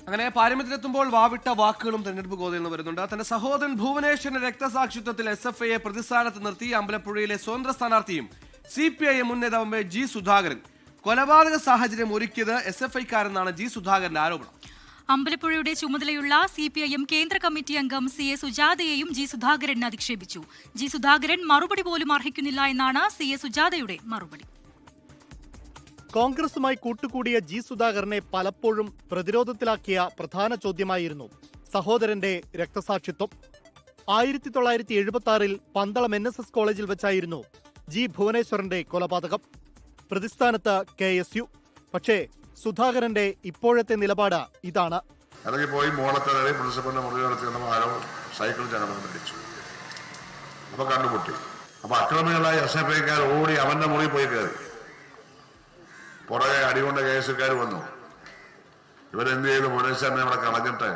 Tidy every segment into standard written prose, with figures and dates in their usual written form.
അങ്ങനെ പാരമ്യത്തിലെത്തുമ്പോൾ വാവിട്ട വാക്കുകളും തെരഞ്ഞെടുപ്പ് ഗോതയിൽ നിന്ന് വരുന്നുണ്ട്. തന്റെ സഹോദരൻ ഭുവനേശ്വരന്റെ രക്തസാക്ഷിത്വത്തിൽ SFIയെ പ്രതിസ്ഥാനത്ത് നിർത്തി അമ്പലപ്പുഴയിലെ സ്വതന്ത്ര സ്ഥാനാർത്ഥിയും CPIM മുൻ നേതാവ് G സുധാകരൻ കൊലപാതക സാഹചര്യം ഒരുക്കിയത് SFIക്കാരെന്നാണ് G സുധാകരന്റെ ആരോപണം. അമ്പലപ്പുഴയുടെ ചുമതലയുള്ള CPIM കേന്ദ്ര കമ്മിറ്റി അംഗം CA സുജാതയെയും G Sudhakaran അധിക്ഷേപിച്ചു. G Sudhakaran മറുപടി പോലും അർഹിക്കുന്നില്ല എന്നാണ് CA സുജാതയുടെ മറുപടി. കോൺഗ്രസുമായി കൂട്ടുകൂടിയ G സുധാകരനെ പലപ്പോഴും പ്രതിരോധത്തിലാക്കിയ പ്രധാന ചോദ്യമായിരുന്നു സഹോദരന്റെ രക്തസാക്ഷിത്വം. 1976 പന്തളം NSS കോളേജിൽ വെച്ചായിരുന്നു G ഭുവനേശ്വരന്റെ കൊലപാതകം. പ്രതിസ്ഥാനത്ത് KSU. പക്ഷേ സുധാകരന്റെ ഇപ്പോഴത്തെ നിലപാട് ഇതാണ്. ഇറങ്ങിപ്പോയി മോളത്തറ പ്രിൻസിപ്പലിന്റെ മുറികളെത്തി ആരോ സൈക്കിൾ ചകടച്ചു. അപ്പൊ കണ്ടുപൊട്ടി. അപ്പൊ അക്രമികളായ SFIക്കാർ ഓടി അവന്റെ മുറി പോയി കയറി. പുറകെ അടികൊണ്ട കേസുകാർ വന്നു. ഇവരെന്ത് ചെയ്തു? ഭുവനേശ്വരനെ ഇവിടെ കളഞ്ഞിട്ട്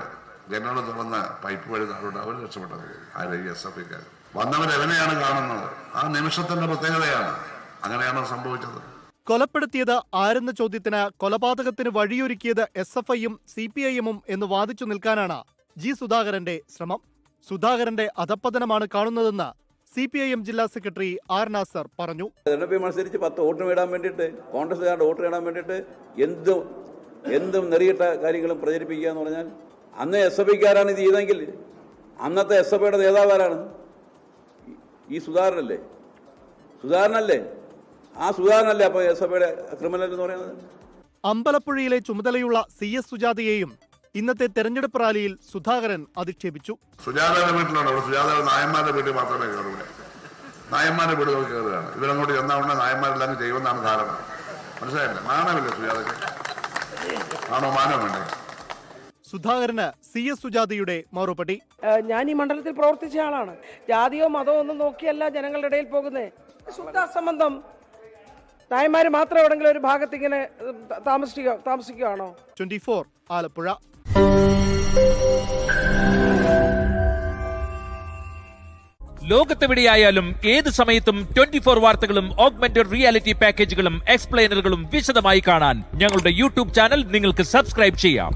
ജനങ്ങൾ തുറന്ന പൈപ്പ് വഴി താഴോട്ട് അവർ രക്ഷപ്പെട്ടത്. ആരെ SFIക്കാർ വന്നവരെവനെയാണ് കാണുന്നത്. ആ നിമിഷത്തിന്റെ പ്രത്യേകതയാണ്. അങ്ങനെയാണ് സംഭവിച്ചത്. കൊലപ്പെടുത്തിയത് ആരെന്ന ചോദ്യത്തിന് കൊലപാതകത്തിന് വഴിയൊരുക്കിയത് SFIയും CPIMും എന്ന് വാദിച്ചു നിൽക്കാനാണ് G സുധാകരന്റെ ശ്രമം. സുധാകരന്റെ അധപ്പതനമാണ് കാണുന്നതെന്ന് CPIM ജില്ലാ സെക്രട്ടറി R നാസർ പറഞ്ഞു. തെരഞ്ഞെടുപ്പ് മത്സരിച്ച് 10 വോട്ട് നേടാൻ വേണ്ടിയിട്ട്, കോൺഗ്രസ്സുകാരുടെ വോട്ട് നേടാൻ വേണ്ടിയിട്ട് എന്തും നെറിയിട്ട കാര്യങ്ങളും പ്രചരിപ്പിക്കുക എന്ന് പറഞ്ഞാൽ, അന്ന് SFIക്കാരാണ് ഇത് ചെയ്തെങ്കിൽ അന്നത്തെ SFIയുടെ നേതാവാരാണ്? ഈ സുധാകരനല്ലേ? ആ സുധാകരനല്ലേ അപ്പൊ SFIയുടെ ക്രിമിനൽ എന്ന് പറയുന്നത്? അമ്പലപ്പുഴയിലെ ചുമതലയുള്ള CS സുജാതയെയും ഇന്നത്തെ തെരഞ്ഞെടുപ്പ് റാലിയിൽ സുധാകരൻ അധിക്ഷേപിച്ചു. സുജാതയുടെ വീട്ടിലാണ്. സുജാത നായന്മാരുടെ വീട്ടിൽ മാത്രമേ കയറൂ. നായന്മാരുടെ വീട് നോക്കി കയറുകയാണ്. ഇവരങ്ങോട്ട് ചെന്നാവുന്ന നായന്മാരെല്ലാം ചെയ്യുമെന്നാണ് ധാരണ. മനസ്സിലായില്ല? മാനമില്ല സുജാതയ്ക്ക്. ആണോ മാനം വേണ്ടേ? സുധാകരന് CS സുജാതയുടെ മറുപടി. ഞാൻ ഈ മണ്ഡലത്തിൽ പ്രവർത്തിച്ച ആളാണ്. ജാതിയോ മതമോ ഒന്നും നോക്കിയല്ല ജനങ്ങളുടെ ഇടയിൽ പോകുന്നത്. ശുദ്ധ സംബന്ധം. നായന്മാര് മാത്രം എവിടെങ്കിലും ഒരു ഭാഗത്ത് ഇങ്ങനെ താമസിക്കുകയാണോ? 24 ആലപ്പുഴ. ലോകത്തെവിടെയായാലും ഏത് സമയത്തും 24 വാർത്തകളും ഓഗ്മെന്റഡ് റിയാലിറ്റി പാക്കേജുകളും എക്സ്പ്ലെയിനറുകളും വിശദമായി കാണാൻ ഞങ്ങളുടെ YouTube ചാനൽ നിങ്ങൾക്ക് സബ്സ്ക്രൈബ് ചെയ്യാം.